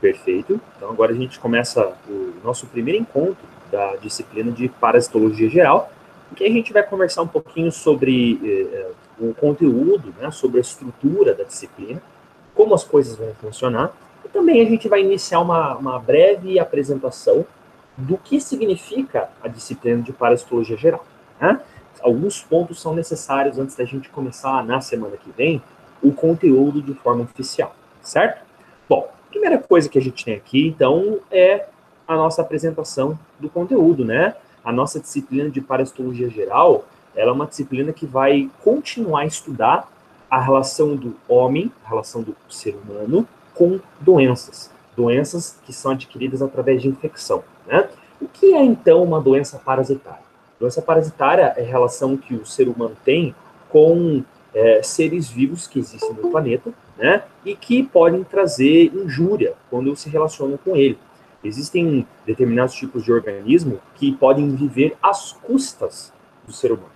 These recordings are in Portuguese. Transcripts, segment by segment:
Perfeito. Então agora a gente começa o nosso primeiro encontro da disciplina de Parasitologia Geral, em que a gente vai conversar um pouquinho sobre o conteúdo, né, sobre a estrutura da disciplina, como as coisas vão funcionar, e também a gente vai iniciar uma breve apresentação do que significa a disciplina de Parasitologia Geral. Né? Alguns pontos são necessários antes da gente começar, na semana que vem, o conteúdo de forma oficial, certo? Bom, a primeira coisa que a gente tem aqui, então, é a nossa apresentação do conteúdo, né? A nossa disciplina de Parasitologia Geral, ela é uma disciplina que vai continuar a estudar a relação do homem, a relação do ser humano, com doenças. Doenças que são adquiridas através de infecção, né? O que é, então, uma doença parasitária? Doença parasitária é a relação que o ser humano tem com seres vivos que existem no planeta, né, e que podem trazer injúria quando se relacionam com ele. Existem determinados tipos de organismo que podem viver às custas do ser humano.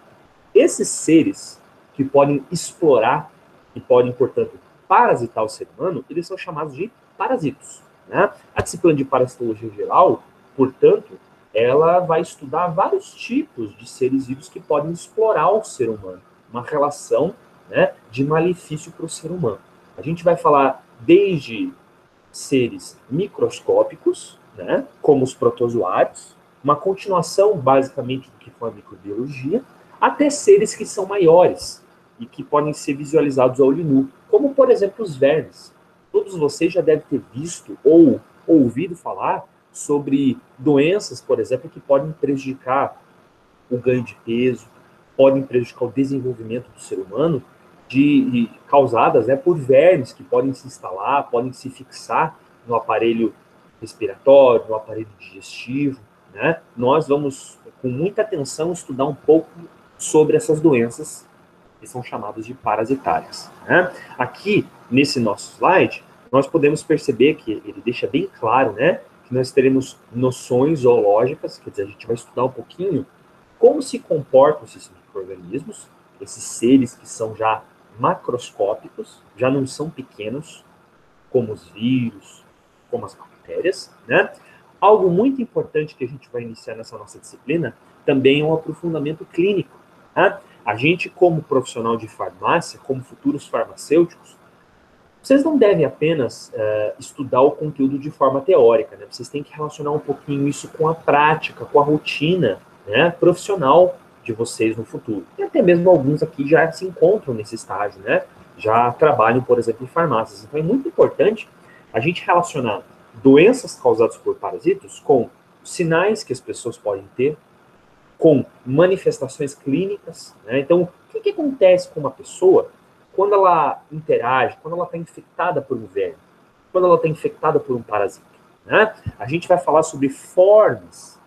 Esses seres que podem explorar e podem, portanto, parasitar o ser humano, eles são chamados de parasitos. Né? A disciplina de Parasitologia Geral, portanto, ela vai estudar vários tipos de seres vivos que podem explorar o ser humano, uma relação, né, de malefício para o ser humano. A gente vai falar desde seres microscópicos, né, como os protozoários, uma continuação basicamente do que foi a microbiologia, até seres que são maiores e que podem ser visualizados a olho nu, como, por exemplo, os vermes. Todos vocês já devem ter visto ou ouvido falar sobre doenças, por exemplo, que podem prejudicar o ganho de peso, podem prejudicar o desenvolvimento do ser humano, causadas, né, por vermes que podem se instalar, podem se fixar no aparelho respiratório, no aparelho digestivo. Né? Nós vamos, com muita atenção, estudar um pouco sobre essas doenças que são chamadas de parasitárias. Né? Aqui, nesse nosso slide, nós podemos perceber que ele deixa bem claro, né, que nós teremos noções zoológicas, quer dizer, a gente vai estudar um pouquinho como se comportam esses micro-organismos, esses seres que são já macroscópicos, já não são pequenos, como os vírus, como as bactérias, né? Algo muito importante que a gente vai iniciar nessa nossa disciplina também é um aprofundamento clínico. Tá? A gente, como profissional de farmácia, como futuros farmacêuticos, vocês não devem apenas estudar o conteúdo de forma teórica, né? Vocês têm que relacionar um pouquinho isso com a prática, com a rotina, né, profissional de vocês no futuro. E até mesmo alguns aqui já se encontram nesse estágio, né? Já trabalham, por exemplo, em farmácias. Então é muito importante a gente relacionar doenças causadas por parasitos com sinais que as pessoas podem ter, com manifestações clínicas. Né? Então, o que acontece com uma pessoa quando ela interage, quando ela está infectada por um verme, quando ela está infectada por um parasita? Né? A gente vai falar sobre formas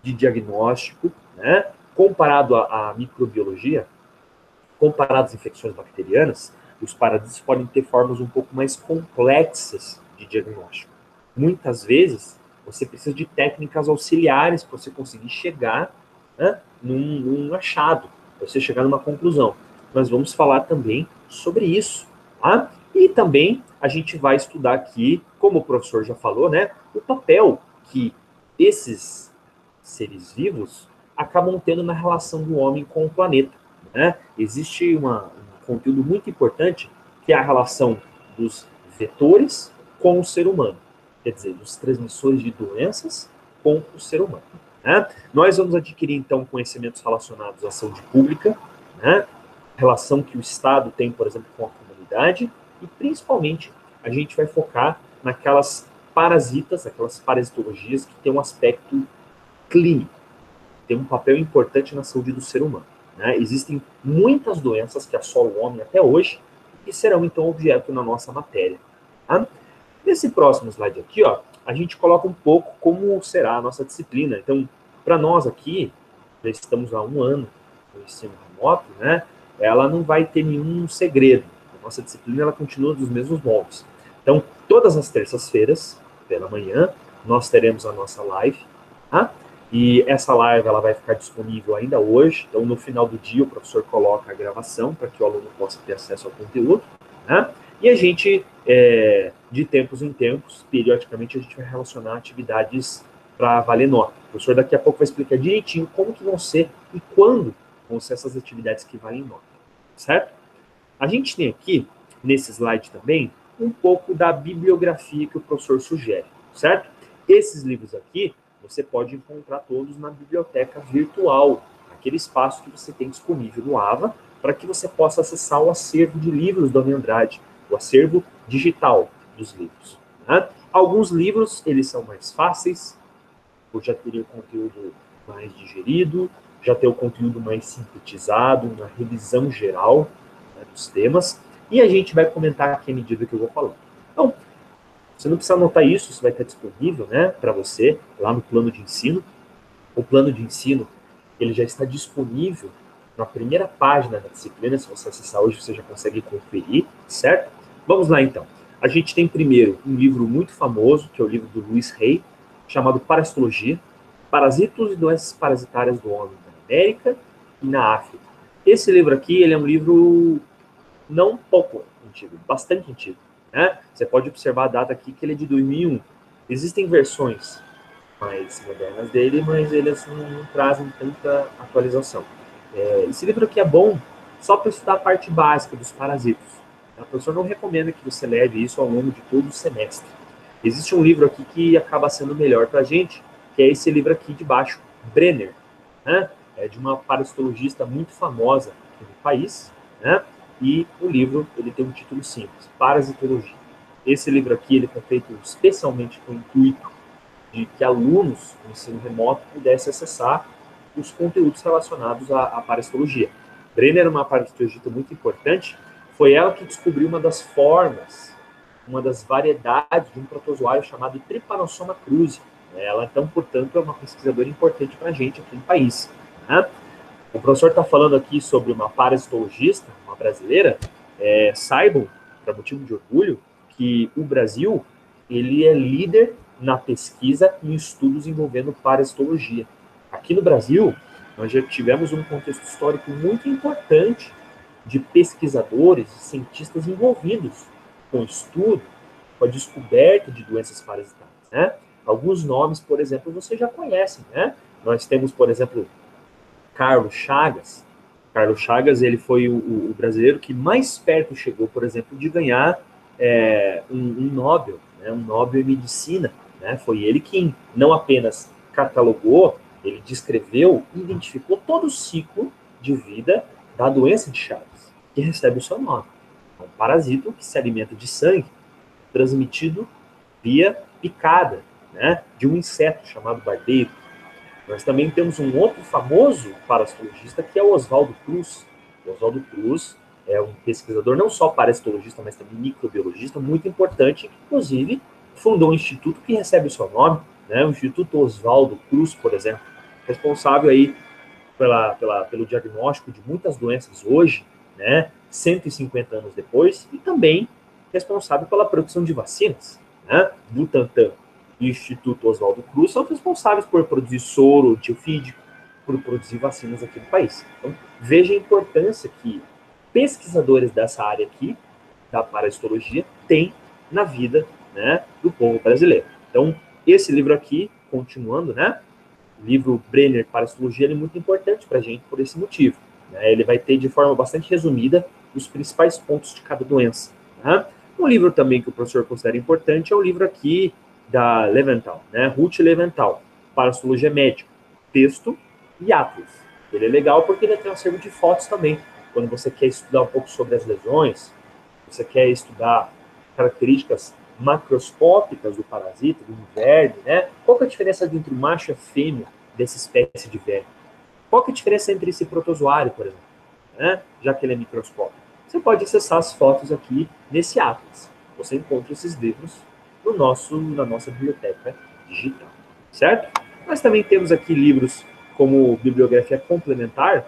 de diagnóstico, né? Comparado à microbiologia, comparado às infecções bacterianas, os parasitas podem ter formas um pouco mais complexas de diagnóstico. Muitas vezes, você precisa de técnicas auxiliares para você conseguir chegar, né, num achado, para você chegar numa conclusão. Nós vamos falar também sobre isso. Tá? E também a gente vai estudar aqui, como o professor já falou, né, o papel que esses seres vivos acabam tendo na relação do homem com o planeta. Né? Existe um conteúdo muito importante, que é a relação dos vetores com o ser humano. Quer dizer, dos transmissores de doenças com o ser humano. Né? Nós vamos adquirir, então, conhecimentos relacionados à saúde pública, né? Relação que o Estado tem, por exemplo, com a comunidade, e, principalmente, a gente vai focar naquelas parasitas, aquelas parasitologias que têm um aspecto clínico, tem um papel importante na saúde do ser humano. Né? Existem muitas doenças que assolam o homem até hoje e serão, então, objeto na nossa matéria. Tá? Nesse próximo slide aqui, ó, a gente coloca um pouco como será a nossa disciplina. Então, para nós aqui, já estamos há 1 ano no ensino remoto, né? Ela não vai ter nenhum segredo. A nossa disciplina ela continua dos mesmos moldes. Então, todas as terças-feiras, pela manhã, nós teremos a nossa live, tá? E essa live ela vai ficar disponível ainda hoje. Então, no final do dia, o professor coloca a gravação para que o aluno possa ter acesso ao conteúdo. Né? E a gente, de tempos em tempos, periodicamente, a gente vai relacionar atividades para valer nota. O professor daqui a pouco vai explicar direitinho como que vão ser e quando vão ser essas atividades que valem nota, certo? A gente tem aqui, nesse slide também, um pouco da bibliografia que o professor sugere, certo? Esses livros aqui, você pode encontrar todos na biblioteca virtual, aquele espaço que você tem disponível no AVA, para que você possa acessar o acervo de livros do Andrade, o acervo digital dos livros. Né? Alguns livros, eles são mais fáceis, por já terem o conteúdo mais digerido, já ter o conteúdo mais sintetizado, uma revisão geral, né, dos temas, e a gente vai comentar aqui à medida que eu vou falando. Então, você não precisa anotar isso, isso vai estar disponível, né, para você lá no plano de ensino. O plano de ensino, ele já está disponível na primeira página da disciplina. Se você acessar hoje, você já consegue conferir, certo? Vamos lá, então. A gente tem primeiro um livro muito famoso, que é o livro do Louis Hay, chamado Parasitologia, Parasitos e Doenças Parasitárias do Homem na América e na África. Esse livro aqui, ele é um livro não pouco antigo, bastante antigo, né? Você pode observar a data aqui, que ele é de 2001. Existem versões mais modernas dele, mas eles não trazem tanta atualização. Esse livro aqui é bom só para estudar a parte básica dos parasitos. O professor não recomenda que você leve isso ao longo de todo o semestre. Existe um livro aqui que acaba sendo melhor para a gente, que é esse livro aqui de baixo, Brenner, né? É de uma parasitologista muito famosa aqui no país, né? E o livro, ele tem um título simples, Parasitologia. Esse livro aqui, ele foi feito especialmente com o intuito de que alunos do ensino remoto pudessem acessar os conteúdos relacionados à parasitologia. Brenner é uma parasitologista muito importante, foi ela que descobriu uma das formas, uma das variedades de um protozoário chamado Trypanosoma cruzi. Ela, então, portanto, é uma pesquisadora importante para a gente aqui no país, né? O professor está falando aqui sobre uma parasitologista, uma brasileira. Saibam, para motivo de orgulho, que o Brasil, ele é líder na pesquisa em estudos envolvendo parasitologia. Aqui no Brasil, nós já tivemos um contexto histórico muito importante de pesquisadores e cientistas envolvidos com o estudo, com a descoberta de doenças parasitárias, né? Alguns nomes, por exemplo, você já conhece, né? Nós temos, por exemplo, Carlos Chagas. Carlos Chagas, ele foi o brasileiro que mais perto chegou, por exemplo, de ganhar um Nobel, né? Um Nobel em Medicina, né? Foi ele quem não apenas catalogou, ele descreveu e identificou todo o ciclo de vida da doença de Chagas, que recebe o seu nome. É um parasito que se alimenta de sangue, transmitido via picada, né, de um inseto chamado barbeiro. Nós também temos um outro famoso parasitologista, que é o Oswaldo Cruz. O Oswaldo Cruz é um pesquisador não só parasitologista, mas também microbiologista, muito importante, que inclusive fundou um instituto que recebe o seu nome, né, o Instituto Oswaldo Cruz, por exemplo, responsável aí pelo diagnóstico de muitas doenças hoje, né, 150 anos depois, e também responsável pela produção de vacinas, né? Butantan e o Instituto Oswaldo Cruz são responsáveis por produzir soro antiofídico, por produzir vacinas aqui no país. Então, veja a importância que pesquisadores dessa área aqui, da parasitologia, têm na vida, né, do povo brasileiro. Então, esse livro aqui, continuando, né, o livro Brenner, Parasitologia, ele é muito importante para a gente por esse motivo, né? Ele vai ter de forma bastante resumida os principais pontos de cada doença, né? Um livro também que o professor considera importante é o livro aqui da Leventhal, né? Ruth Leventhal, Parasitologia Médica, texto e atlas. Ele é legal porque ele tem um acervo de fotos também. Quando você quer estudar um pouco sobre as lesões, você quer estudar características macroscópicas do parasita, do verme, né? Qual que é a diferença entre o macho e a fêmea dessa espécie de verme? Qual que é a diferença entre esse protozoário, por exemplo, né? Já que ele é microscópico? Você pode acessar as fotos aqui nesse atlas. Você encontra esses livros na nossa biblioteca digital, certo? Nós também temos aqui livros como bibliografia complementar,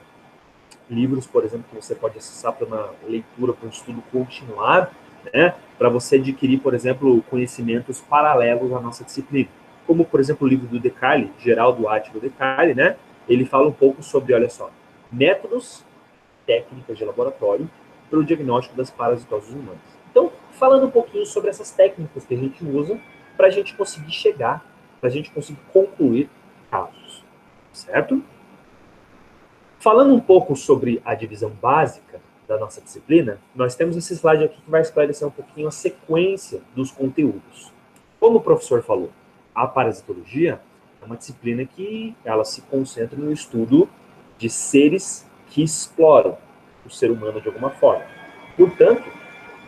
livros, por exemplo, que você pode acessar para uma leitura, para um estudo continuado, né? Para você adquirir, por exemplo, conhecimentos paralelos à nossa disciplina. Como, por exemplo, o livro do Decayle, Geraldo Átila Decayle, né? Ele fala um pouco sobre, olha só, métodos, técnicas de laboratório para o diagnóstico das parasitoses humanas. Então, falando um pouquinho sobre essas técnicas que a gente usa para a gente conseguir chegar, para a gente conseguir concluir casos, certo? Falando um pouco sobre a divisão básica da nossa disciplina, nós temos esse slide aqui que vai esclarecer um pouquinho a sequência dos conteúdos. Como o professor falou, a parasitologia é uma disciplina que ela se concentra no estudo de seres que exploram o ser humano de alguma forma. Portanto,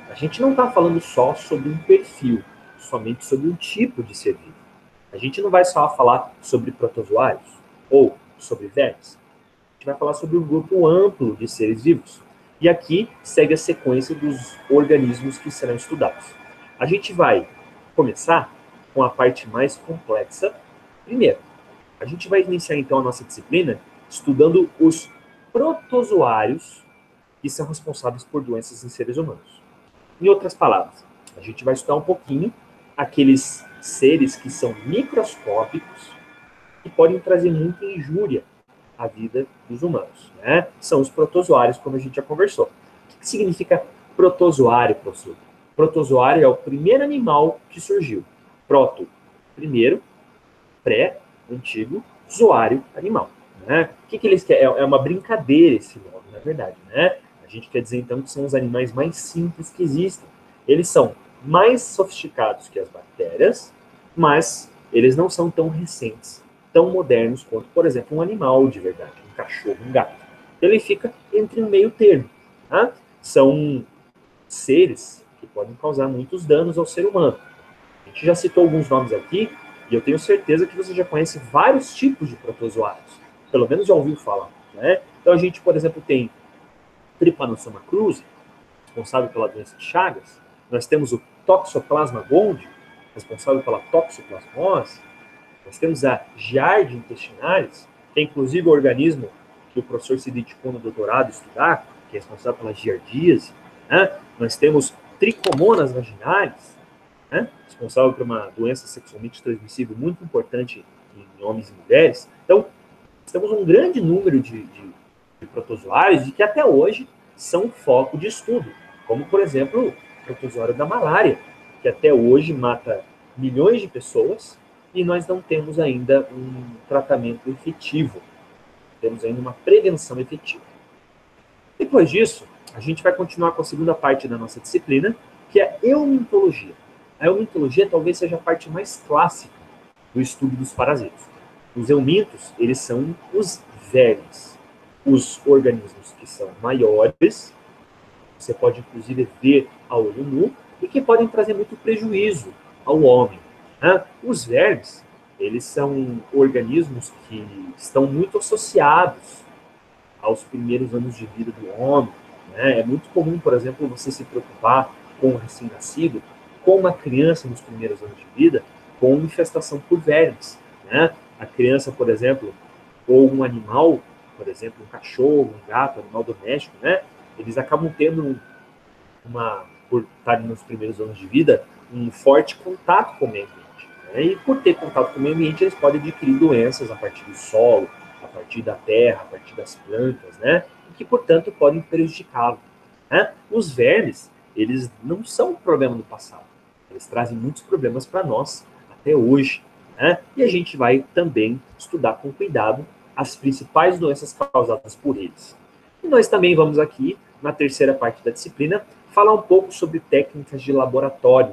a gente não está falando só sobre um perfil, somente sobre um tipo de ser vivo. A gente não vai só falar sobre protozoários ou sobre vermes. A gente vai falar sobre um grupo amplo de seres vivos. E aqui segue a sequência dos organismos que serão estudados. A gente vai começar com a parte mais complexa. Primeiro, a gente vai iniciar então a nossa disciplina estudando os protozoários que são responsáveis por doenças em seres humanos. Em outras palavras, a gente vai estudar um pouquinho aqueles seres que são microscópicos e podem trazer muita injúria à vida dos humanos, né? São os protozoários, como a gente já conversou. O que significa protozoário, professor? Protozoário é o primeiro animal que surgiu. Proto, primeiro, pré, antigo, zoário, animal. Né? O que eles querem? É uma brincadeira esse nome, na verdade, né? A gente quer dizer, então, que são os animais mais simples que existem. Eles são mais sofisticados que as bactérias, mas eles não são tão recentes, tão modernos quanto, por exemplo, um animal de verdade, um cachorro, um gato. Ele fica entre um meio termo. Tá? São seres que podem causar muitos danos ao ser humano. A gente já citou alguns nomes aqui, e eu tenho certeza que você já conhece vários tipos de protozoários. Pelo menos já ouviu falar. Né? Então a gente, por exemplo, tem Trypanosoma cruzi, responsável pela doença de Chagas. Nós temos o Toxoplasma gondii, responsável pela toxoplasmose. Nós temos a Giardia intestinalis, que é inclusive o organismo que o professor se dedicou no doutorado a estudar, que é responsável pela giardíase. Né? Nós temos Trichomonas vaginalis, né? Responsável por uma doença sexualmente transmissível muito importante em homens e mulheres. Então, temos um grande número de protozoários e que até hoje são foco de estudo, como, por exemplo, o protozoário da malária, que até hoje mata milhões de pessoas e nós não temos ainda um tratamento efetivo, temos ainda uma prevenção efetiva. Depois disso, a gente vai continuar com a segunda parte da nossa disciplina, que é a euminthologia. A euminthologia talvez seja a parte mais clássica do estudo dos parasitas. Os eumintos, eles são os vermes, os organismos que são maiores, você pode inclusive ver a olho nu, e que podem trazer muito prejuízo ao homem. Né? Os vermes, eles são organismos que estão muito associados aos primeiros anos de vida do homem. Né? É muito comum, por exemplo, você se preocupar com o recém-nascido, com uma criança nos primeiros anos de vida, com infestação por vermes. Né? A criança, por exemplo, ou um animal, por exemplo, um cachorro, um gato, um animal doméstico, né? Eles acabam tendo por estarem nos primeiros anos de vida, um forte contato com o meio ambiente. Né? E por ter contato com o meio ambiente, eles podem adquirir doenças a partir do solo, a partir da terra, a partir das plantas, né? E que, portanto, podem prejudicá-lo. Né? Os vermes, eles não são um problema do passado. Eles trazem muitos problemas para nós até hoje. Né? E a gente vai também estudar com cuidado as principais doenças causadas por eles. E nós também vamos aqui, na terceira parte da disciplina, falar um pouco sobre técnicas de laboratório.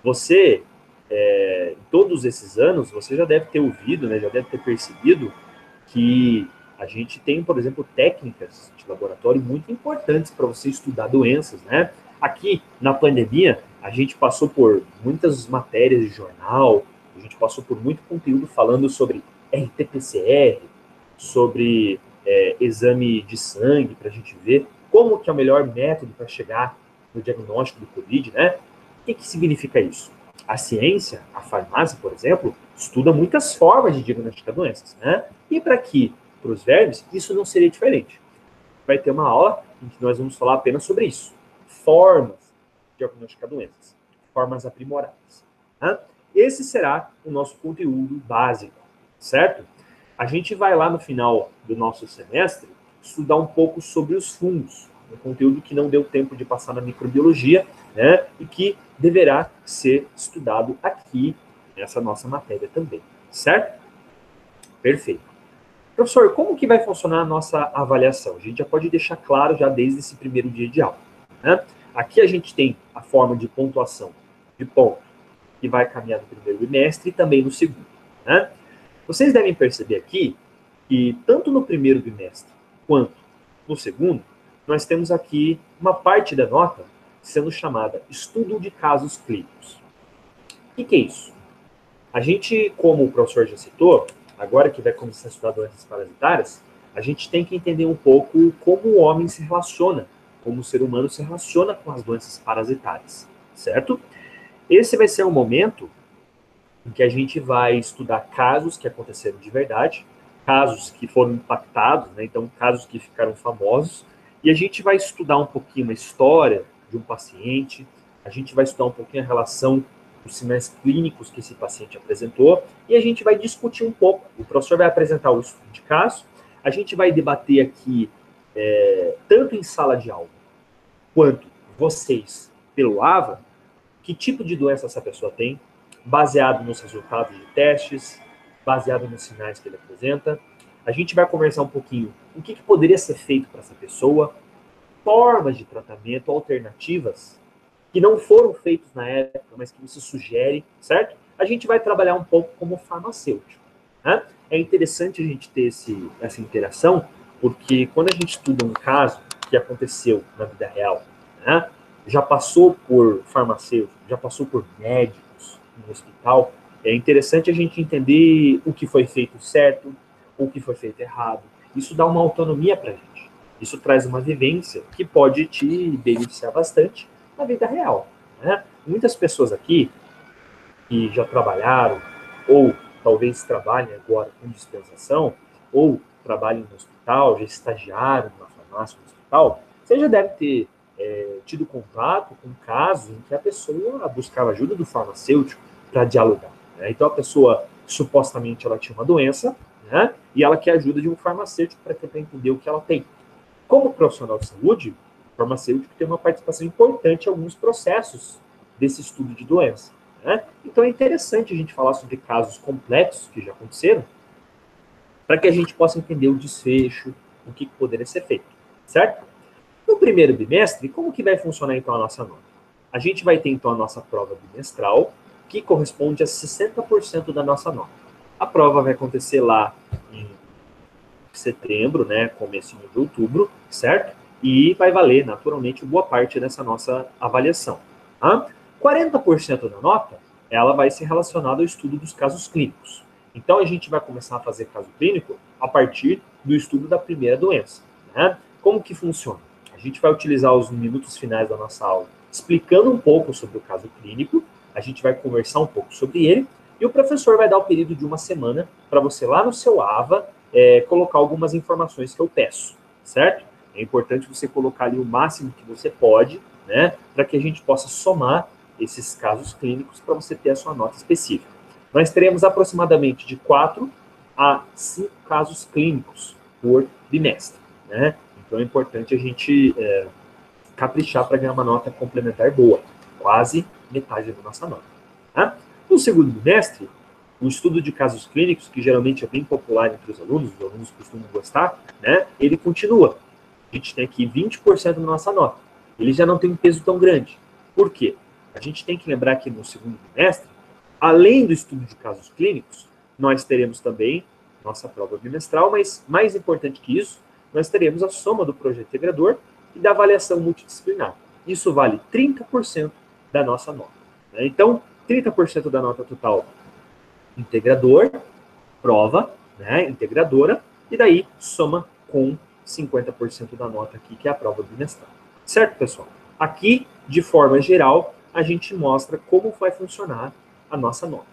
Você, em todos esses anos, você já deve ter ouvido, né, já deve ter percebido que a gente tem, por exemplo, técnicas de laboratório muito importantes para você estudar doenças, né? Aqui, na pandemia, a gente passou por muitas matérias de jornal, a gente passou por muito conteúdo falando sobre RT-PCR, sobre exame de sangue, para a gente ver como que é o melhor método para chegar no diagnóstico do Covid, né? O que significa isso? A ciência, a farmácia, por exemplo, estuda muitas formas de diagnosticar doenças, né? E para os vermes, isso não seria diferente. Vai ter uma aula em que nós vamos falar apenas sobre isso. Formas de diagnosticar doenças. Formas aprimoradas. Né? Esse será o nosso conteúdo básico, certo? A gente vai lá no final do nosso semestre estudar um pouco sobre os fungos. um conteúdo que não deu tempo de passar na microbiologia, né, e que deverá ser estudado aqui nessa nossa matéria também, certo? Perfeito. Professor, como que vai funcionar a nossa avaliação? A gente já pode deixar claro já desde esse primeiro dia de aula, né? Aqui a gente tem a forma de pontuação de ponto que vai caminhar no primeiro bimestre e também no segundo, né? Vocês devem perceber aqui que tanto no primeiro bimestre quanto no segundo, nós temos aqui uma parte da nota sendo chamada estudo de casos clínicos. O que é isso? A gente, como o professor já citou, agora que vai começar a estudar doenças parasitárias, a gente tem que entender um pouco como o homem se relaciona, como o ser humano se relaciona com as doenças parasitárias, certo? Esse vai ser um momento em que a gente vai estudar casos que aconteceram de verdade, casos que foram impactados, né? Então casos que ficaram famosos, e a gente vai estudar um pouquinho a história de um paciente, a gente vai estudar um pouquinho a relação dos sinais clínicos que esse paciente apresentou, e a gente vai discutir um pouco. O professor vai apresentar o estudo de caso, a gente vai debater aqui, tanto em sala de aula, quanto vocês pelo AVA, que tipo de doença essa pessoa tem, baseado nos resultados de testes, baseado nos sinais que ele apresenta. A gente vai conversar um pouquinho o que poderia ser feito para essa pessoa, formas de tratamento, alternativas, que não foram feitos na época, mas que você sugere, certo? A gente vai trabalhar um pouco como farmacêutico, né? É interessante a gente ter essa interação, porque quando a gente estuda um caso que aconteceu na vida real, né, já passou por farmacêutico, já passou por médicos no hospital, é interessante a gente entender o que foi feito certo, o que foi feito errado. Isso dá uma autonomia para a gente. Isso traz uma vivência que pode te beneficiar bastante na vida real, né? Muitas pessoas aqui que já trabalharam, ou talvez trabalhem agora com dispensação, ou trabalhem no hospital, já estagiaram na farmácia no hospital, você já deve ter tido contato com casos em que a pessoa buscava ajuda do farmacêutico para dialogar, né? Então a pessoa, supostamente, ela tinha uma doença, né? E ela quer ajuda de um farmacêutico para tentar entender o que ela tem. Como profissional de saúde, o farmacêutico tem uma participação importante em alguns processos desse estudo de doença, né? Então é interessante a gente falar sobre casos complexos que já aconteceram, para que a gente possa entender o desfecho, o que poderia ser feito, certo? No primeiro bimestre, como que vai funcionar então a nossa nota? A gente vai ter então a nossa prova bimestral, que corresponde a 60% da nossa nota. A prova vai acontecer lá em setembro, né, começo de outubro, certo? E vai valer, naturalmente, boa parte dessa nossa avaliação. Tá? 40% da nota, ela vai ser relacionada ao estudo dos casos clínicos. Então, a gente vai começar a fazer caso clínico a partir do estudo da primeira doença, né? Como que funciona? A gente vai utilizar os minutos finais da nossa aula explicando um pouco sobre o caso clínico, a gente vai conversar um pouco sobre ele, e o professor vai dar o período de uma semana para você lá no seu AVA colocar algumas informações que eu peço, certo? É importante você colocar ali o máximo que você pode, né, para que a gente possa somar esses casos clínicos para você ter a sua nota específica. Nós teremos aproximadamente de 4 a 5 casos clínicos por bimestre, né? Então é importante a gente caprichar para ganhar uma nota complementar boa, quase metade da nossa nota. Tá? No segundo bimestre, o estudo de casos clínicos, que geralmente é bem popular entre os alunos costumam gostar, né, ele continua. A gente tem aqui 20% da nossa nota. Ele já não tem um peso tão grande. Por quê? A gente tem que lembrar que no segundo bimestre, além do estudo de casos clínicos, nós teremos também nossa prova bimestral, mas mais importante que isso, nós teremos a soma do projeto integrador e da avaliação multidisciplinar. Isso vale 30% da nossa nota, né? Então, 30% da nota total integrador, prova, né, integradora, e daí soma com 50% da nota aqui, que é a prova bimestral. Certo, pessoal? Aqui, de forma geral, a gente mostra como vai funcionar a nossa nota.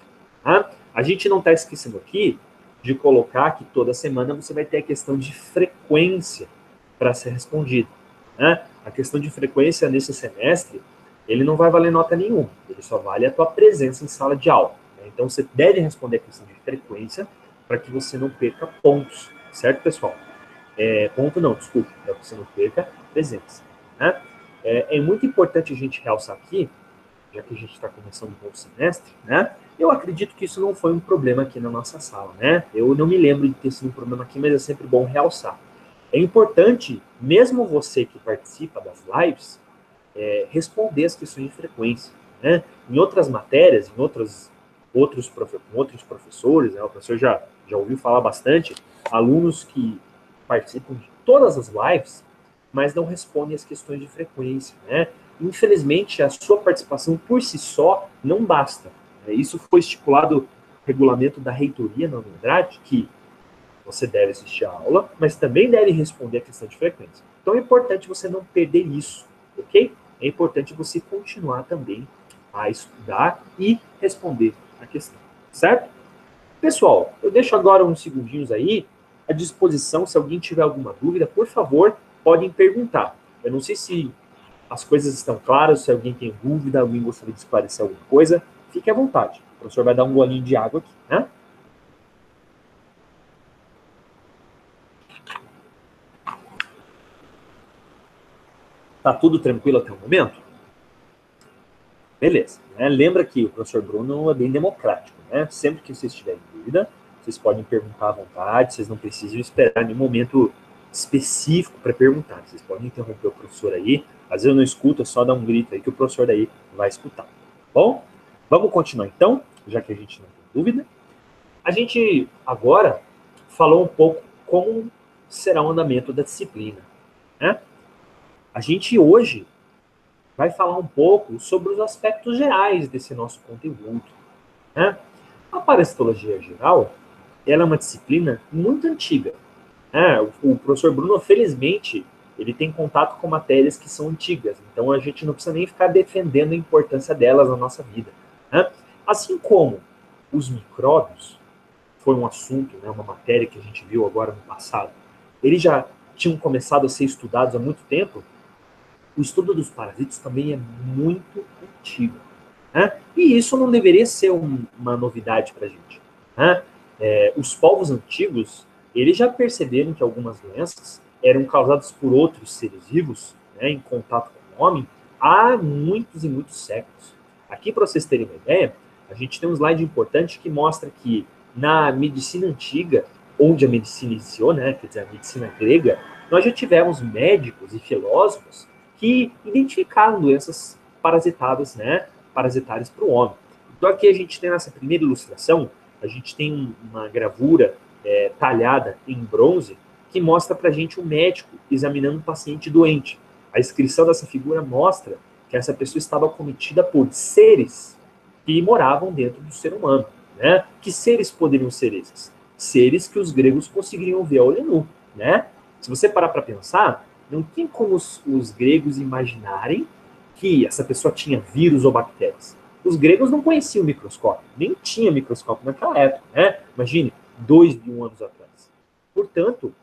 Tá? A gente não está esquecendo aqui de colocar que toda semana você vai ter a questão de frequência para ser respondida. Né? A questão de frequência nesse semestre, ele não vai valer nota nenhuma, ele só vale a tua presença em sala de aula. Né? Então você deve responder a questão de frequência para que você não perca pontos, certo, pessoal? Ponto não, desculpa, para que você não perca presença. né? É muito importante a gente realçar aqui, já que a gente está começando um novo semestre, né? Eu acredito que isso não foi um problema aqui na nossa sala, né? Eu não me lembro de ter sido um problema aqui, mas é sempre bom realçar. É importante, mesmo você que participa das lives, responder as questões de frequência, né? Em outras matérias, com outros professores, né? O professor já ouviu falar bastante, alunos que participam de todas as lives, mas não respondem as questões de frequência, né? Infelizmente, a sua participação por si só não basta. Isso foi estipulado no regulamento da reitoria na unidade, que você deve assistir a aula, mas também deve responder a questão de frequência. Então é importante você não perder isso, ok? É importante você continuar também a estudar e responder a questão, certo? Pessoal, eu deixo agora uns segundinhos aí à disposição. Se alguém tiver alguma dúvida, por favor, podem perguntar. Eu não sei se as coisas estão claras, se alguém tem dúvida, alguém gostaria de esclarecer alguma coisa, fique à vontade. O professor vai dar um golinho de água aqui, né? Tá tudo tranquilo até o momento? Beleza. Né? Lembra que o professor Bruno é bem democrático, né? Sempre que vocês tiverem dúvida, vocês podem perguntar à vontade, vocês não precisam esperar nenhum momento específico para perguntar. Vocês podem interromper o professor aí. Às vezes eu não escuto, é só dar um grito aí que o professor daí vai escutar. Bom, vamos continuar então, já que a gente não tem dúvida. A gente agora falou um pouco como será o andamento da disciplina, né? A gente hoje vai falar um pouco sobre os aspectos gerais desse nosso conteúdo, né? A parasitologia geral, ela é uma disciplina muito antiga, né? O professor Bruno, felizmente, ele tem contato com matérias que são antigas, então a gente não precisa nem ficar defendendo a importância delas na nossa vida, né? Assim como os micróbios, foi um assunto, né, uma matéria que a gente viu agora no passado, eles já tinham começado a ser estudados há muito tempo. O estudo dos parasitas também é muito antigo, né? E isso não deveria ser uma novidade para a gente, né? Os povos antigos, eles já perceberam que algumas doenças eram causadas por outros seres vivos, né, em contato com o homem, há muitos e muitos séculos. Aqui, para vocês terem uma ideia, a gente tem um slide importante que mostra que na medicina antiga, onde a medicina iniciou, né, quer dizer, a medicina grega, nós já tivemos médicos e filósofos que identificaram doenças parasitadas, né, parasitárias para o homem. Então aqui a gente tem nessa primeira ilustração, a gente tem uma gravura talhada em bronze que mostra para a gente um médico examinando um paciente doente. A inscrição dessa figura mostra que essa pessoa estava cometida por seres que moravam dentro do ser humano, né? Que seres poderiam ser esses? Seres que os gregos conseguiriam ver a olho nu, né? Se você parar para pensar, não tem como os gregos imaginarem que essa pessoa tinha vírus ou bactérias. Os gregos não conheciam o microscópio, nem tinha microscópio naquela época, né? Imagine, 2.000 anos atrás. Portanto,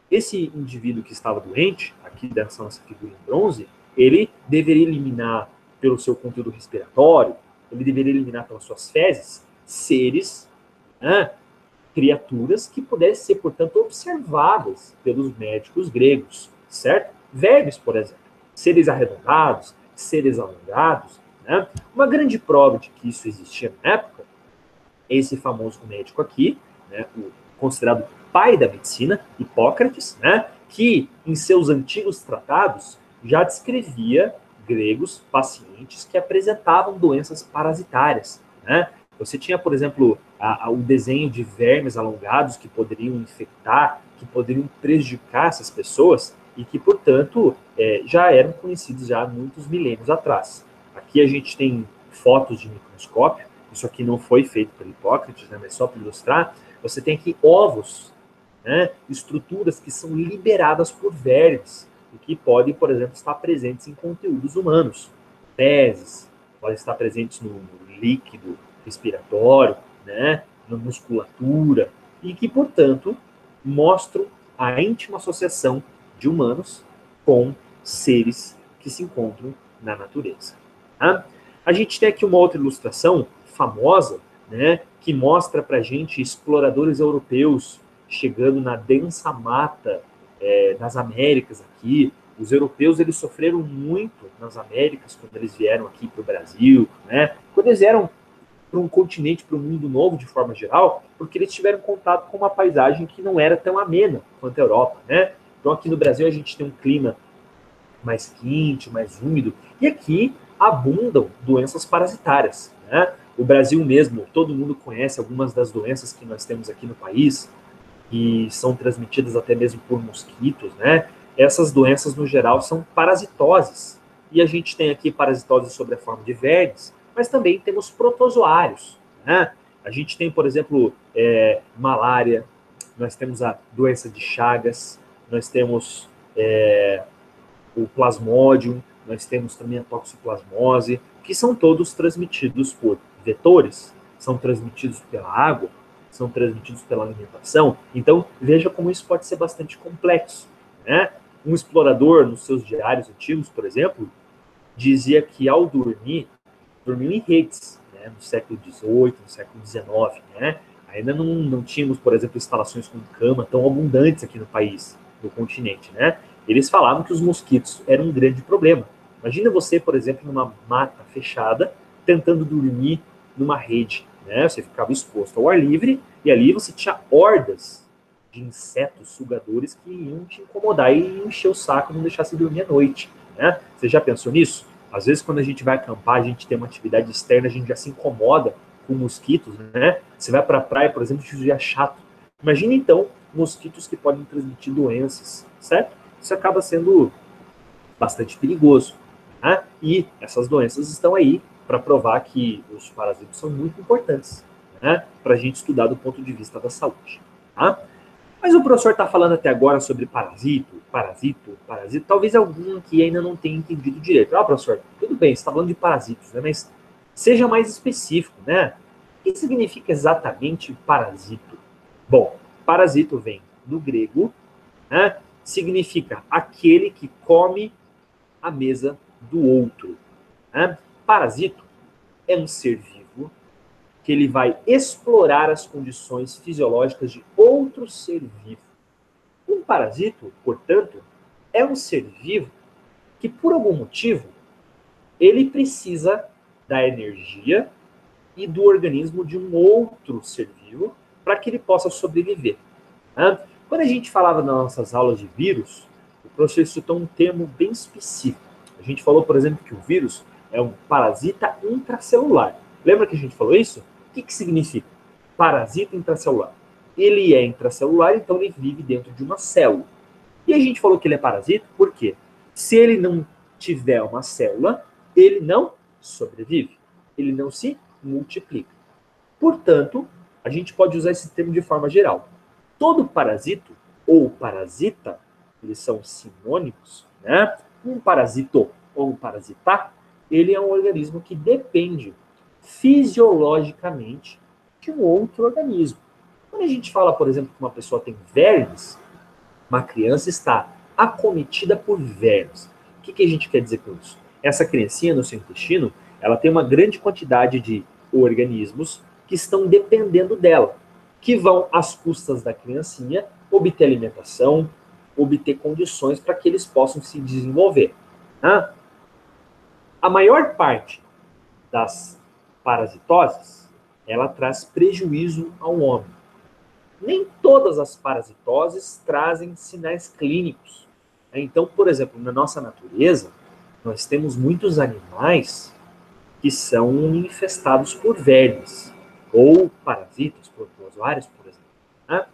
esse indivíduo que estava doente, aqui dessa nossa figura em bronze, ele deveria eliminar pelo seu conteúdo respiratório, ele deveria eliminar pelas suas fezes seres, né, criaturas que pudessem ser, portanto, observadas pelos médicos gregos, certo? Vermes, por exemplo, seres arredondados, seres alongados, né? Uma grande prova de que isso existia na época é esse famoso médico aqui, né, o considerado pai da medicina, Hipócrates, né, que em seus antigos tratados já descrevia gregos pacientes que apresentavam doenças parasitárias, né? Você tinha, por exemplo, o desenho de vermes alongados que poderiam infectar, que poderiam prejudicar essas pessoas e que, portanto, já eram conhecidos já há muitos milênios atrás. Aqui a gente tem fotos de microscópio, isso aqui não foi feito por Hipócrates, né, mas só para ilustrar. Você tem aqui ovos, né, estruturas que são liberadas por vermes e que podem, por exemplo, estar presentes em conteúdos humanos. Fezes podem estar presentes no líquido respiratório, né, na musculatura, e que, portanto, mostram a íntima associação de humanos com seres que se encontram na natureza. Tá? A gente tem aqui uma outra ilustração famosa, né, que mostra para a gente exploradores europeus chegando na densa mata das Américas aqui, Os europeus, eles sofreram muito nas Américas quando eles vieram aqui para o Brasil, né? Quando eles vieram para um continente, para um mundo novo de forma geral, porque eles tiveram contato com uma paisagem que não era tão amena quanto a Europa, né? Então aqui no Brasil a gente tem um clima mais quente, mais úmido, e aqui abundam doenças parasitárias, né? O Brasil mesmo, todo mundo conhece algumas das doenças que nós temos aqui no país, que são transmitidas até mesmo por mosquitos, né? Essas doenças, no geral, são parasitoses. E a gente tem aqui parasitose sobre a forma de vermes, mas também temos protozoários, né? A gente tem, por exemplo, malária, nós temos a doença de Chagas, nós temos o plasmódio, nós temos também a toxoplasmose, que são todos transmitidos por vetores, são transmitidos pela água, são transmitidos pela alimentação. Então, veja como isso pode ser bastante complexo, né? Um explorador, nos seus diários antigos, por exemplo, dizia que ao dormir, dormiu em redes, né? No século XVIII, no século XIX, né? Ainda não tínhamos, por exemplo, instalações com cama tão abundantes aqui no país, no continente, né? Eles falavam que os mosquitos eram um grande problema. Imagina você, por exemplo, numa mata fechada, tentando dormir numa rede, né? Você ficava exposto ao ar livre e ali você tinha hordas de insetos sugadores que iam te incomodar e encher o saco, não deixar você dormir à noite, né? Você já pensou nisso? Às vezes, quando a gente vai acampar, a gente tem uma atividade externa, a gente já se incomoda com mosquitos, né? Você vai para a praia, por exemplo, isso já é chato. Imagina, então, mosquitos que podem transmitir doenças, certo? Isso acaba sendo bastante perigoso, né? E essas doenças estão aí para provar que os parasitos são muito importantes, né? Para a gente estudar do ponto de vista da saúde, tá? Mas o professor está falando até agora sobre parasito. Talvez algum aqui ainda não tenha entendido direito. Ah, professor, tudo bem, você está falando de parasitos, né? Mas seja mais específico, né? O que significa exatamente parasito? Bom, parasito vem do grego, né? Significa aquele que come a mesa do outro, né? Parasito é um ser vivo que ele vai explorar as condições fisiológicas de outro ser vivo. Um parasito, portanto, é um ser vivo que, por algum motivo, ele precisa da energia e do organismo de um outro ser vivo para que ele possa sobreviver, né? Quando a gente falava nas nossas aulas de vírus, o professor citou um termo bem específico. A gente falou, por exemplo, que o vírus é um parasita intracelular. Lembra que a gente falou isso? O que significa? Parasita intracelular. Ele é intracelular, então ele vive dentro de uma célula. E a gente falou que ele é parasita, por quê? Se ele não tiver uma célula, ele não sobrevive. Ele não se multiplica. Portanto, a gente pode usar esse termo de forma geral. Todo parasito ou parasita, eles são sinônimos, né? Um parasito ou um parasita, ele é um organismo que depende fisiologicamente de um outro organismo. Quando a gente fala, por exemplo, que uma pessoa tem vermes, uma criança está acometida por vermes. O que a gente quer dizer com isso? Essa criancinha no seu intestino, ela tem uma grande quantidade de organismos que estão dependendo dela, que vão, às custas da criancinha, obter alimentação, obter condições para que eles possam se desenvolver, né? A maior parte das parasitoses, ela traz prejuízo ao homem. Nem todas as parasitoses trazem sinais clínicos. Então, por exemplo, na nossa natureza, nós temos muitos animais que são infestados por vermes, ou parasitas, protozoários, por exemplo, né?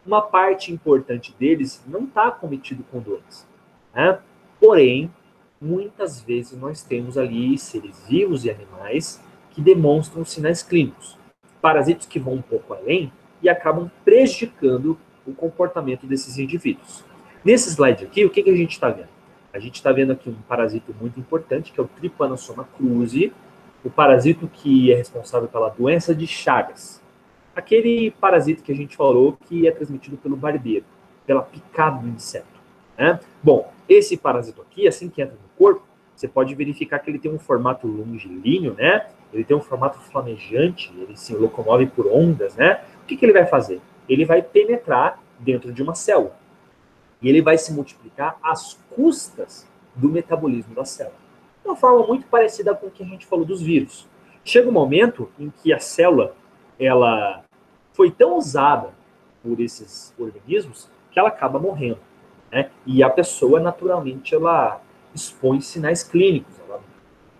Uma parte importante deles não está acometido com doença, né? Porém, muitas vezes nós temos ali seres vivos e animais que demonstram sinais clínicos. Parasitos que vão um pouco além e acabam prejudicando o comportamento desses indivíduos. Nesse slide aqui, o que a gente está vendo? A gente está vendo aqui um parasito muito importante, que é o Trypanosoma cruzi, o parasito que é responsável pela doença de Chagas. Aquele parasito que a gente falou que é transmitido pelo barbeiro, pela picada do inseto, né? Bom, esse parasito aqui, assim que entra no corpo, você pode verificar que ele tem um formato longilíneo, né? Ele tem um formato flamejante, ele se locomove por ondas, né? O que ele vai fazer? Ele vai penetrar dentro de uma célula. E ele vai se multiplicar às custas do metabolismo da célula. De uma forma muito parecida com o que a gente falou dos vírus. Chega um momento em que a célula ela foi tão usada por esses organismos que ela acaba morrendo, né? E a pessoa, naturalmente, ela expõe sinais clínicos. Ela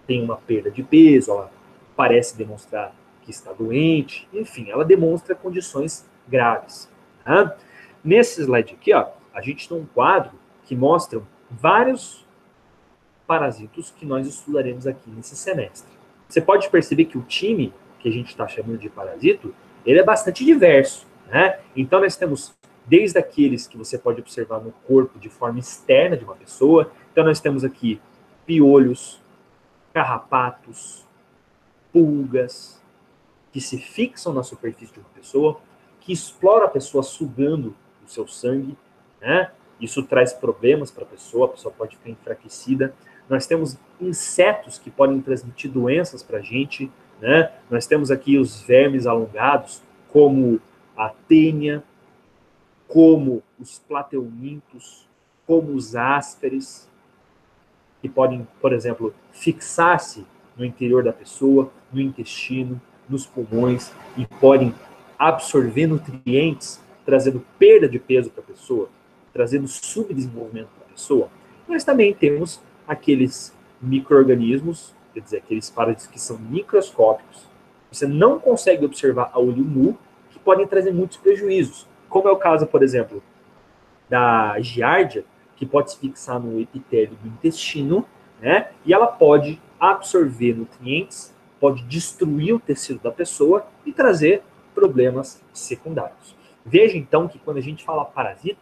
tem uma perda de peso, ela parece demonstrar que está doente, enfim, ela demonstra condições graves. Tá? Nesse slide aqui, ó, a gente tem um quadro que mostra vários parasitos que nós estudaremos aqui nesse semestre. Você pode perceber que o time que a gente está chamando de parasito, ele é bastante diverso, né? Então nós temos desde aqueles que você pode observar no corpo de forma externa de uma pessoa. Então nós temos aqui piolhos, carrapatos, pulgas, que se fixam na superfície de uma pessoa, que exploram a pessoa sugando o seu sangue, né? Isso traz problemas para a pessoa pode ficar enfraquecida. Nós temos insetos que podem transmitir doenças para a gente, né? Nós temos aqui os vermes alongados, como a tênia, como os plateumintos, como os ásperes, que podem, por exemplo, fixar-se no interior da pessoa, no intestino, nos pulmões, e podem absorver nutrientes, trazendo perda de peso para a pessoa, trazendo subdesenvolvimento para a pessoa. Nós também temos aqueles micro-organismos, quer dizer, aqueles parasitas que são microscópicos, você não consegue observar a olho nu, que podem trazer muitos prejuízos, como é o caso, por exemplo, da giardia, que pode se fixar no epitélio do intestino, né? E ela pode absorver nutrientes, pode destruir o tecido da pessoa e trazer problemas secundários. Veja, então, que quando a gente fala parasita,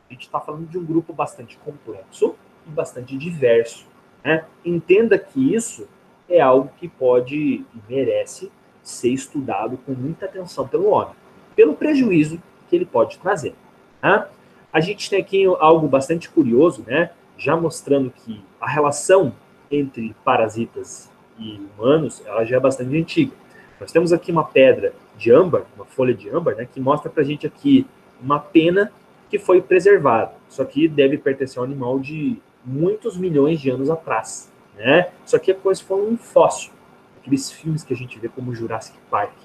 a gente está falando de um grupo bastante complexo e bastante diverso, né? Entenda que isso é algo que pode e merece ser estudado com muita atenção pelo homem, pelo prejuízo que ele pode trazer. Tá? A gente tem aqui algo bastante curioso, né? Já mostrando que a relação entre parasitas e humanos, ela já é bastante antiga. Nós temos aqui uma pedra de âmbar, uma folha de âmbar, né, que mostra pra gente aqui uma pena que foi preservada. Isso aqui deve pertencer a um animal de muitos milhões de anos atrás, né? Isso aqui é como se fosse um fóssil, aqueles filmes que a gente vê como Jurassic Park,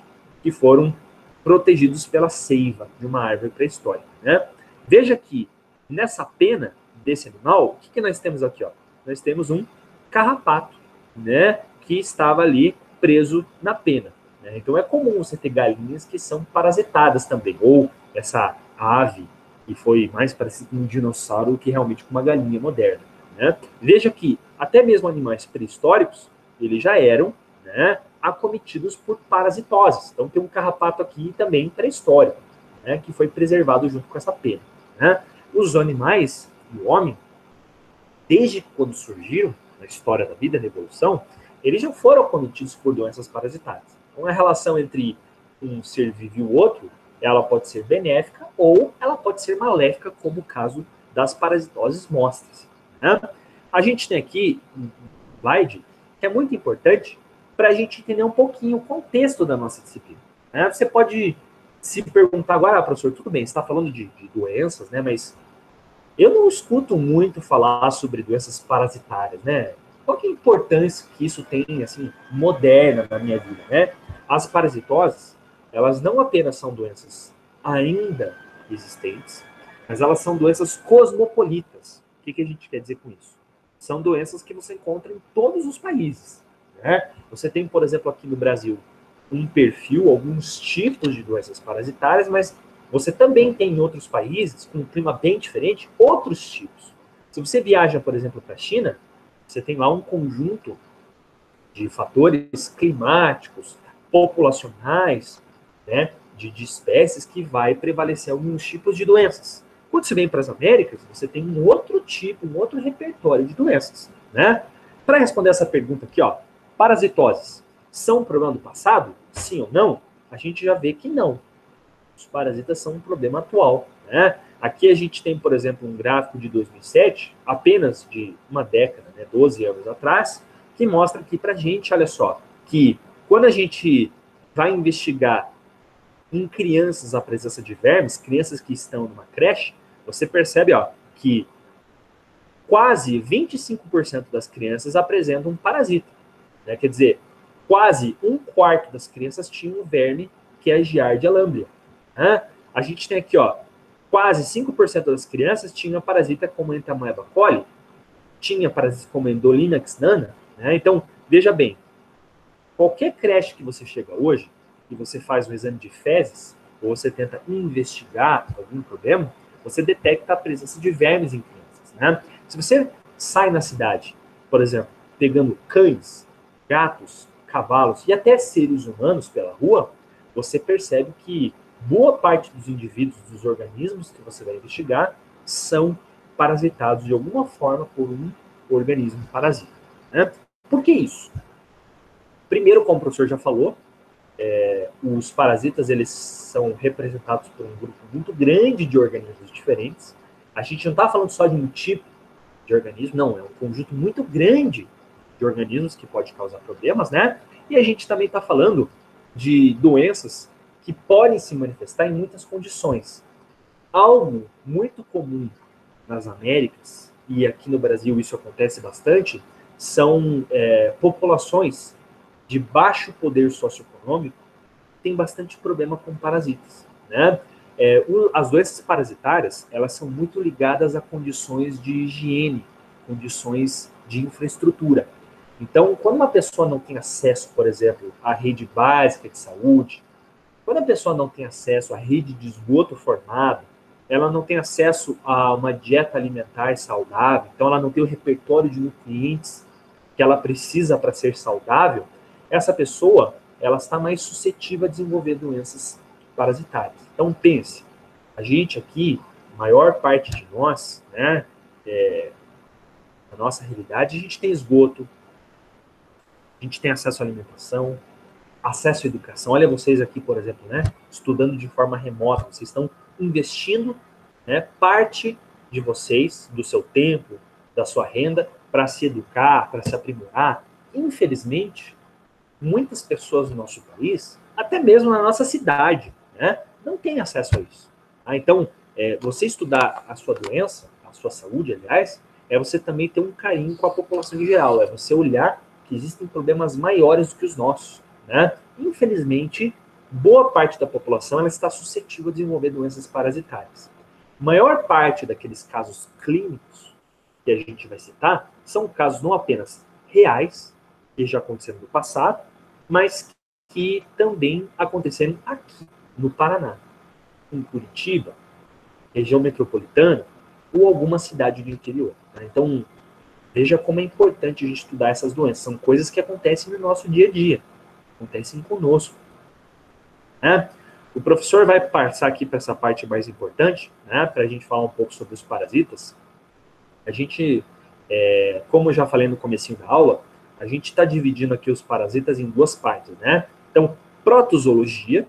que foram protegidos pela seiva de uma árvore pré-histórica, né? Veja que nessa pena desse animal, o que nós temos aqui? Ó? Nós temos um carrapato, né, que estava ali preso na pena. Né? Então é comum você ter galinhas que são parasitadas também, ou essa ave que foi mais parecida com um dinossauro que realmente com uma galinha moderna. Né? Veja que até mesmo animais pré-históricos, eles já eram, né, acometidos por parasitoses. Então tem um carrapato aqui também pré-histórico, né, que foi preservado junto com essa pena. Né? Os animais e o homem, desde quando surgiram na história da vida, na evolução, eles já foram acometidos por doenças parasitárias. Então a relação entre um ser vivo e o outro, ela pode ser benéfica ou ela pode ser maléfica, como o caso das parasitoses mostra. Né? A gente tem aqui um slide que é muito importante para a gente entender um pouquinho o contexto da nossa disciplina. Né? Você pode se perguntar agora, professor, tudo bem, você está falando de doenças, né? Mas eu não escuto muito falar sobre doenças parasitárias, né? Qual que é a importância que isso tem, assim, moderna na minha vida, né? As parasitoses, elas não apenas são doenças ainda existentes, mas elas são doenças cosmopolitas. O que a gente quer dizer com isso? São doenças que você encontra em todos os países, né? Você tem, por exemplo, aqui no Brasil, um perfil, alguns tipos de doenças parasitárias, mas você também tem em outros países, com um clima bem diferente, outros tipos. Se você viaja, por exemplo, para a China, você tem lá um conjunto de fatores climáticos, populacionais, né, de espécies que vai prevalecer alguns tipos de doenças. Quando você vem para as Américas, você tem um outro tipo, um outro repertório de doenças. Né? Para responder essa pergunta aqui, ó, parasitoses são um problema do passado? Sim ou não? A gente já vê que não. Os parasitas são um problema atual. Né? Aqui a gente tem, por exemplo, um gráfico de 2007, apenas de uma década, né, 12 anos atrás, que mostra aqui para a gente, olha só, que quando a gente vai investigar em crianças a presença de vermes, crianças que estão numa creche, você percebe, ó, que quase 25% das crianças apresentam um parasita. Né? Quer dizer, quase um quarto das crianças tinham um verme que é a Giardia lamblia. Né? A gente tem aqui, ó, quase 5% das crianças tinham parasita como Entamoeba coli, tinha parasita como Endolinax nana. Né? Então, veja bem, qualquer creche que você chega hoje, e você faz um exame de fezes, ou você tenta investigar algum problema, você detecta a presença de vermes em crianças. Né? Se você sai na cidade, por exemplo, pegando cães, gatos, cavalos e até seres humanos pela rua, você percebe que boa parte dos indivíduos, dos organismos que você vai investigar, são parasitados de alguma forma por um organismo parasita. Né? Por que isso? Primeiro, como o professor já falou, os parasitas eles são representados por um grupo muito grande de organismos diferentes. A gente não está falando só de um tipo de organismo, não, é um conjunto muito grande de organismos que pode causar problemas, né? E a gente também está falando de doenças que podem se manifestar em muitas condições. Algo muito comum nas Américas, e aqui no Brasil isso acontece bastante, são populações de baixo poder socioeconômico que têm bastante problema com parasitas. Né? As doenças parasitárias, elas são muito ligadas a condições de higiene, condições de infraestrutura. Então, quando uma pessoa não tem acesso, por exemplo, à rede básica de saúde, quando a pessoa não tem acesso à rede de esgoto formada, ela não tem acesso a uma dieta alimentar saudável, então ela não tem o repertório de nutrientes que ela precisa para ser saudável, essa pessoa ela está mais suscetível a desenvolver doenças parasitárias. Então pense, a gente aqui, a maior parte de nós, né, na nossa realidade, a gente tem esgoto, a gente tem acesso à alimentação, acesso à educação. Olha vocês aqui, por exemplo, né, estudando de forma remota, vocês estão investindo, né, parte de vocês, do seu tempo, da sua renda, para se educar, para se aprimorar. Infelizmente, muitas pessoas no nosso país, até mesmo na nossa cidade, né, não têm acesso a isso. Então, você estudar a sua doença, a sua saúde, aliás, é você também ter um carinho com a população em geral, é você olhar que existem problemas maiores do que os nossos. Né? Infelizmente, boa parte da população ela está suscetível a desenvolver doenças parasitárias. Maior parte daqueles casos clínicos que a gente vai citar são casos não apenas reais, que já aconteceram no passado, mas que também aconteceram aqui no Paraná, em Curitiba, região metropolitana ou alguma cidade do interior. Né? Então, veja como é importante a gente estudar essas doenças. São coisas que acontecem no nosso dia a dia, acontecem conosco. Né? O professor vai passar aqui para essa parte mais importante, né, para a gente falar um pouco sobre os parasitas. A gente, como eu já falei no comecinho da aula, a gente está dividindo aqui os parasitas em duas partes. Né? Então, protozoologia,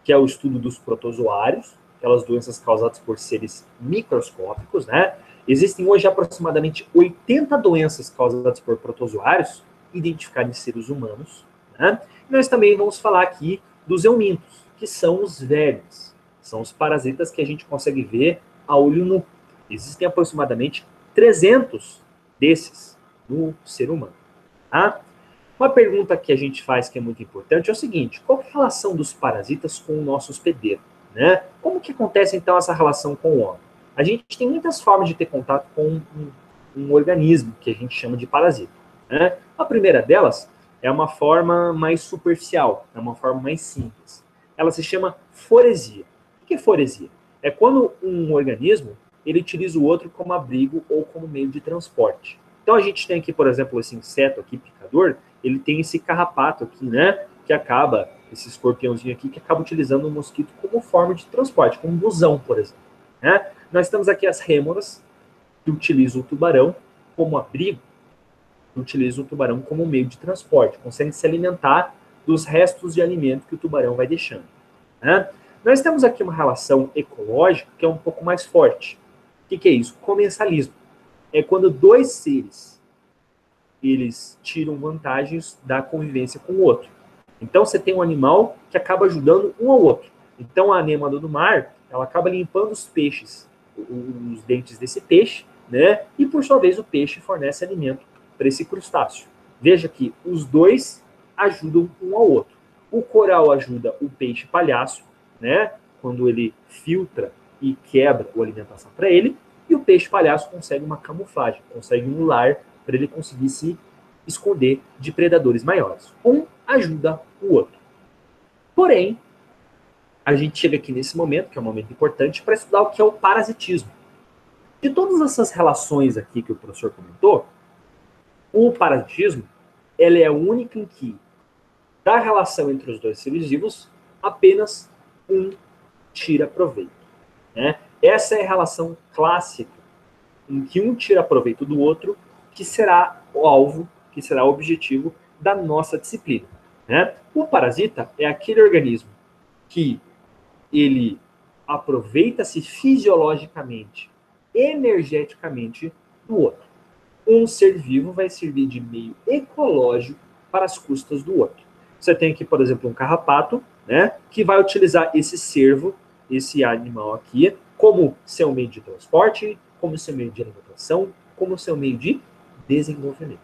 que é o estudo dos protozoários, aquelas doenças causadas por seres microscópicos. Né? Existem hoje aproximadamente 80 doenças causadas por protozoários identificadas em seres humanos. Né? E nós também vamos falar aqui dos eumintos, que são os vermes. São os parasitas que a gente consegue ver a olho nu. Existem aproximadamente 300 desses no ser humano. Tá? Uma pergunta que a gente faz que é muito importante é o seguinte: qual é a relação dos parasitas com o nosso hospedeiro? Né? Como que acontece, então, essa relação com o homem? A gente tem muitas formas de ter contato com um organismo que a gente chama de parasita. Né? A primeira delas é uma forma mais superficial, é uma forma mais simples. Ela se chama foresia. O que é foresia? É quando um organismo ele utiliza o outro como abrigo ou como meio de transporte. Então a gente tem aqui, por exemplo, esse inseto aqui, picador, ele tem esse carrapato aqui, né, que acaba, esse escorpiãozinho aqui, que acaba utilizando o mosquito como forma de transporte, como um busão, por exemplo. Né? Nós temos aqui as rêmoras, que utilizam o tubarão como abrigo, que utilizam o tubarão como meio de transporte, conseguem se alimentar dos restos de alimento que o tubarão vai deixando. Né? Nós temos aqui uma relação ecológica que é um pouco mais forte. O que é isso? Comensalismo. É quando dois seres eles tiram vantagens da convivência com o outro. Então você tem um animal que acaba ajudando um ao outro. Então a anêmona do mar ela acaba limpando os peixes os dentes desse peixe, né? E por sua vez o peixe fornece alimento para esse crustáceo. Veja que os dois ajudam um ao outro. O coral ajuda o peixe palhaço, né? Quando ele filtra e quebra a alimentação para ele, e o peixe palhaço consegue uma camuflagem, consegue um lar para ele conseguir se esconder de predadores maiores. Um ajuda o outro. Porém, a gente chega aqui nesse momento, que é um momento importante, para estudar o que é o parasitismo. De todas essas relações aqui que o professor comentou, o parasitismo ela é a única em que, da relação entre os dois seres vivos, apenas um tira proveito. Né? Essa é a relação clássica, em que um tira proveito do outro, que será o alvo, que será o objetivo da nossa disciplina. Né? O parasita é aquele organismo que ele aproveita-se fisiologicamente, energeticamente do outro. Um ser vivo vai servir de meio ecológico para as custas do outro. Você tem aqui, por exemplo, um carrapato, né, que vai utilizar esse cervo, esse animal aqui, como seu meio de transporte, como seu meio de alimentação, como seu meio de desenvolvimento.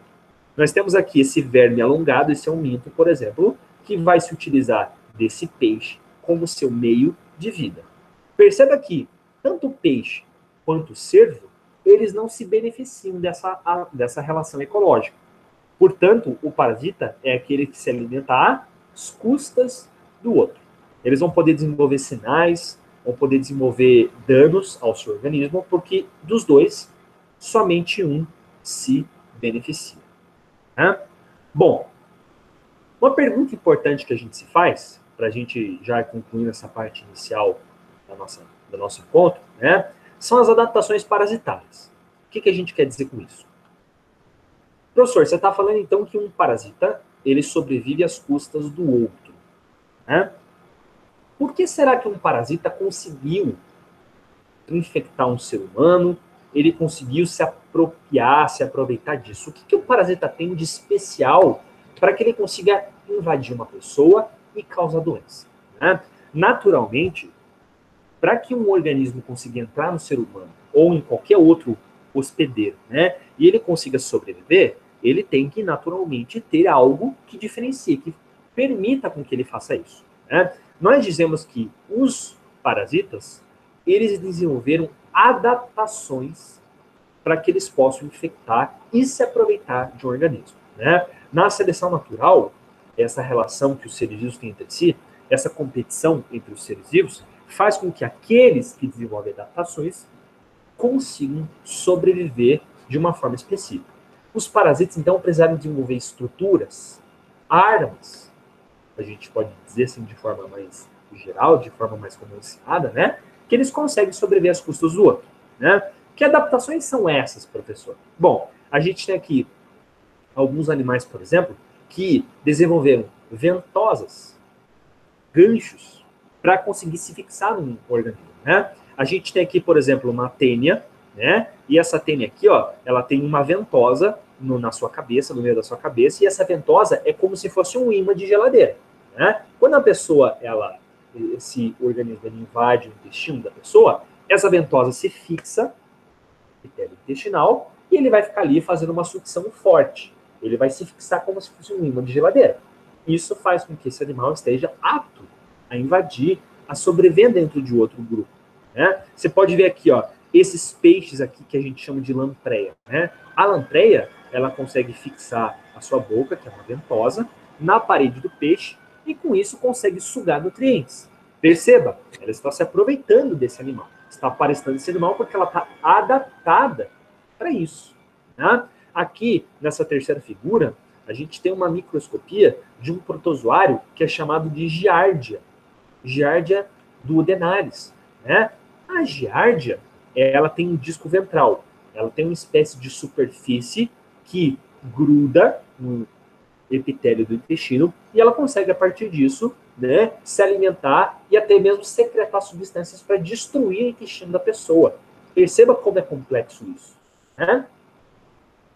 Nós temos aqui esse verme alongado, esse é um minto, por exemplo, que vai se utilizar desse peixe como seu meio de vida. Perceba que tanto o peixe quanto o cervo, eles não se beneficiam dessa relação ecológica. Portanto, o parasita é aquele que se alimenta às custas do outro. Eles vão poder desenvolver sinais, vão poder desenvolver danos ao seu organismo, porque dos dois, somente um se beneficia. Né? Bom, uma pergunta importante que a gente se faz, para a gente já concluir essa parte inicial do nosso encontro, né, são as adaptações parasitárias. O que a gente quer dizer com isso? Professor, você está falando então que um parasita ele sobrevive às custas do outro. Né? Por que será que um parasita conseguiu infectar um ser humano? Ele conseguiu se apropriar, se aproveitar disso? O que o parasita tem de especial para que ele consiga invadir uma pessoa e causar doença? Né? Naturalmente, para que um organismo consiga entrar no ser humano ou em qualquer outro hospedeiro, né, e ele consiga sobreviver, ele tem que naturalmente ter algo que diferencie, que permita com que ele faça isso. Né? Nós dizemos que os parasitas, eles desenvolveram adaptações para que eles possam infectar e se aproveitar de um organismo. Né? Na seleção natural, essa relação que os seres vivos têm entre si, essa competição entre os seres vivos, faz com que aqueles que desenvolvem adaptações consigam sobreviver de uma forma específica. Os parasitas, então, precisaram desenvolver estruturas, armas, a gente pode dizer assim de forma mais geral, de forma mais condensada, né? Que eles conseguem sobreviver às custas do outro. Né? Que adaptações são essas, professor? Bom, a gente tem aqui alguns animais, por exemplo, que desenvolveram ventosas, ganchos, para conseguir se fixar num organismo. Né? A gente tem aqui, por exemplo, uma tênia, né? E essa tênia aqui, ó, ela tem uma ventosa na sua cabeça, no meio da sua cabeça, e essa ventosa é como se fosse um imã de geladeira. Né? Quando a pessoa, esse organismo ele invade o intestino da pessoa, essa ventosa se fixa no epitélio intestinal e ele vai ficar ali fazendo uma sucção forte. Ele vai se fixar como se fosse um imã de geladeira. Isso faz com que esse animal esteja apto a invadir, a sobreviver dentro de outro grupo. Né? Você pode ver aqui, ó, esses peixes aqui que a gente chama de lampreia. Né? A lampreia, ela consegue fixar a sua boca, que é uma ventosa, na parede do peixe e com isso consegue sugar nutrientes. Perceba, ela está se aproveitando desse animal. Está aparecendo esse animal porque ela está adaptada para isso. Né? Aqui, nessa terceira figura, a gente tem uma microscopia de um protozoário que é chamado de giardia. Giardia duodenalis. Né? A giardia, ela tem um disco ventral. Ela tem uma espécie de superfície que gruda no epitélio do intestino e ela consegue, a partir disso, né, se alimentar e até mesmo secretar substâncias para destruir o intestino da pessoa. Perceba como é complexo isso. Né?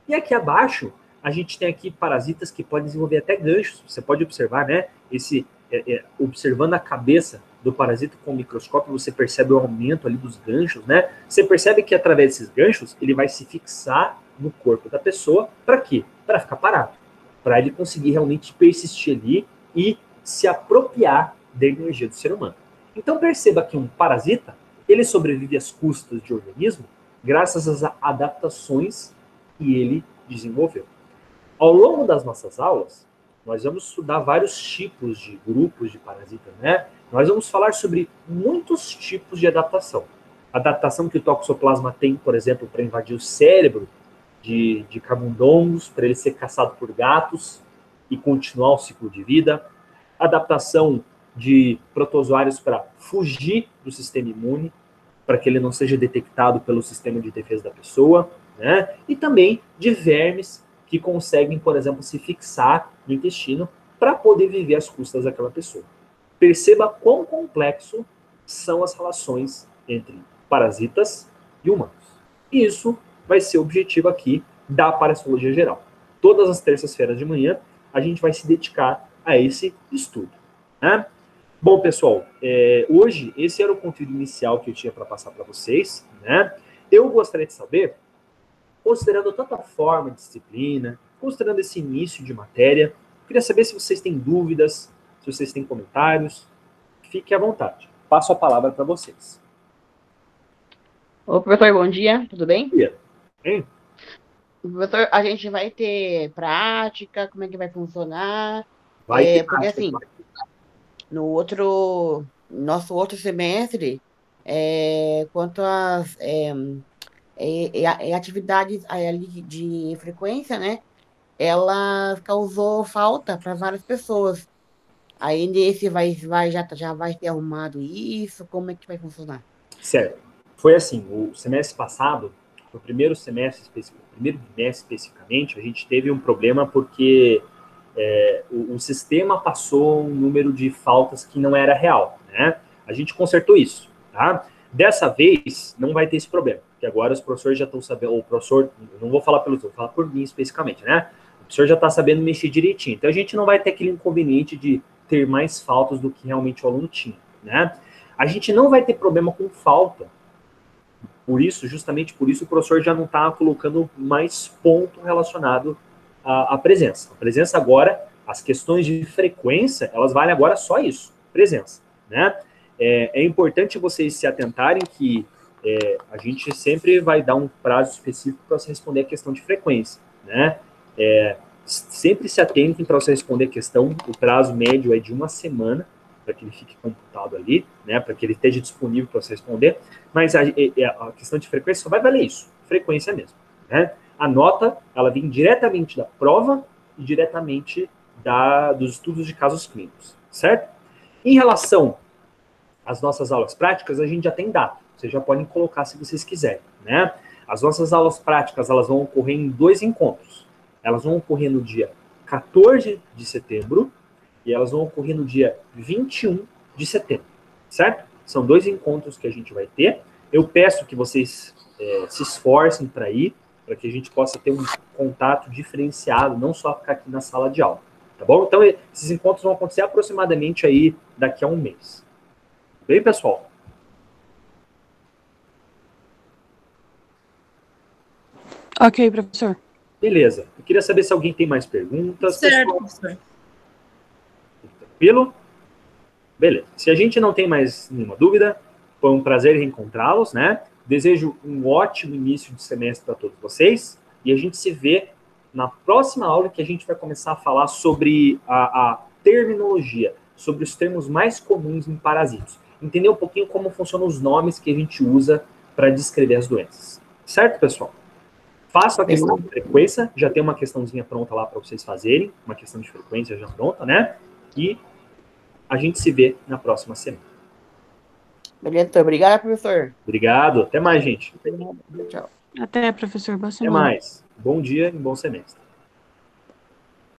E aqui abaixo, a gente tem aqui parasitas que podem desenvolver até ganchos. Você pode observar, né, observando a cabeça do parasita com o microscópio, você percebe o aumento ali dos ganchos, né? Você percebe que através desses ganchos, ele vai se fixar no corpo da pessoa. Para quê? Para ficar parado. Para ele conseguir realmente persistir ali e se apropriar da energia do ser humano. Então perceba que um parasita, ele sobrevive às custas de organismo graças às adaptações que ele desenvolveu. Ao longo das nossas aulas, nós vamos estudar vários tipos de grupos de parasitas, né? Nós vamos falar sobre muitos tipos de adaptação. Adaptação que o toxoplasma tem, por exemplo, para invadir o cérebro de camundongos, para ele ser caçado por gatos e continuar o ciclo de vida. Adaptação de protozoários para fugir do sistema imune, para que ele não seja detectado pelo sistema de defesa da pessoa, né? E também de vermes que conseguem, por exemplo, se fixar no intestino para poder viver às custas daquela pessoa. Perceba quão complexo são as relações entre parasitas e humanos. E isso vai ser o objetivo aqui da parasitologia geral. Todas as terças-feiras de manhã, a gente vai se dedicar a esse estudo, né? Bom, pessoal, hoje esse era o conteúdo inicial que eu tinha para passar para vocês, né? Eu gostaria de saber, considerando tanto a forma de disciplina, considerando esse início de matéria, queria saber se vocês têm dúvidas, se vocês têm comentários. Fique à vontade. Passo a palavra para vocês. Ô, professor, bom dia, tudo bem? Bom dia. Hein? Professor, a gente vai ter prática, como é que vai funcionar? Vai ter Porque prática, assim, nosso outro semestre, quanto às atividades ali de frequência, né? Ela causou falta para várias pessoas. Aí nesse já vai ter arrumado isso, como é que vai funcionar? Certo. Foi assim, o semestre passado, no primeiro primeiro bimestre especificamente, a gente teve um problema porque o sistema passou um número de faltas que não era real, né? A gente consertou isso, tá? Dessa vez, não vai ter esse problema, porque agora os professores já estão sabendo, ou o professor, eu não vou falar pelos outros, vou falar por mim especificamente, né? O professor já está sabendo mexer direitinho, então a gente não vai ter aquele inconveniente de ter mais faltas do que realmente o aluno tinha, né? A gente não vai ter problema com falta, por isso, justamente por isso, o professor já não está colocando mais ponto relacionado à presença. A presença agora, as questões de frequência, elas valem agora só isso, presença, né? É importante vocês se atentarem que a gente sempre vai dar um prazo específico para você responder a questão de frequência, né? Sempre se atentem para você responder a questão, o prazo médio é de 1 semana, para que ele fique computado ali, né, para que ele esteja disponível para você responder, mas a questão de frequência só vai valer isso, frequência mesmo, né? A nota, ela vem diretamente da prova e diretamente dos estudos de casos clínicos, certo? Em relação às nossas aulas práticas, a gente já tem data, vocês já podem colocar se vocês quiserem, né? As nossas aulas práticas, elas vão ocorrer em 2 encontros, elas vão ocorrer no dia 14 de setembro, e elas vão ocorrer no dia 21 de setembro, certo? São 2 encontros que a gente vai ter. Eu peço que vocês se esforcem para ir, para que a gente possa ter um contato diferenciado, não só ficar aqui na sala de aula, tá bom? Então, esses encontros vão acontecer aproximadamente aí daqui a um mês. Bem, pessoal? Ok, professor. Beleza. Eu queria saber se alguém tem mais perguntas. Certo, professor. Tranquilo? Beleza. Se a gente não tem mais nenhuma dúvida, foi um prazer reencontrá-los, né? Desejo um ótimo início de semestre para todos vocês e a gente se vê na próxima aula que a gente vai começar a falar sobre a terminologia, sobre os termos mais comuns em parasitos. Entender um pouquinho como funcionam os nomes que a gente usa para descrever as doenças. Certo, pessoal? Faço a questão de frequência, já tem uma questãozinha pronta lá para vocês fazerem, uma questão de frequência já pronta, né? E a gente se vê na próxima semana. Beleza, obrigado, professor. Obrigado. Até mais, gente. Tchau. Até, professor. Boa Até semana. mais. Bom dia e bom semestre.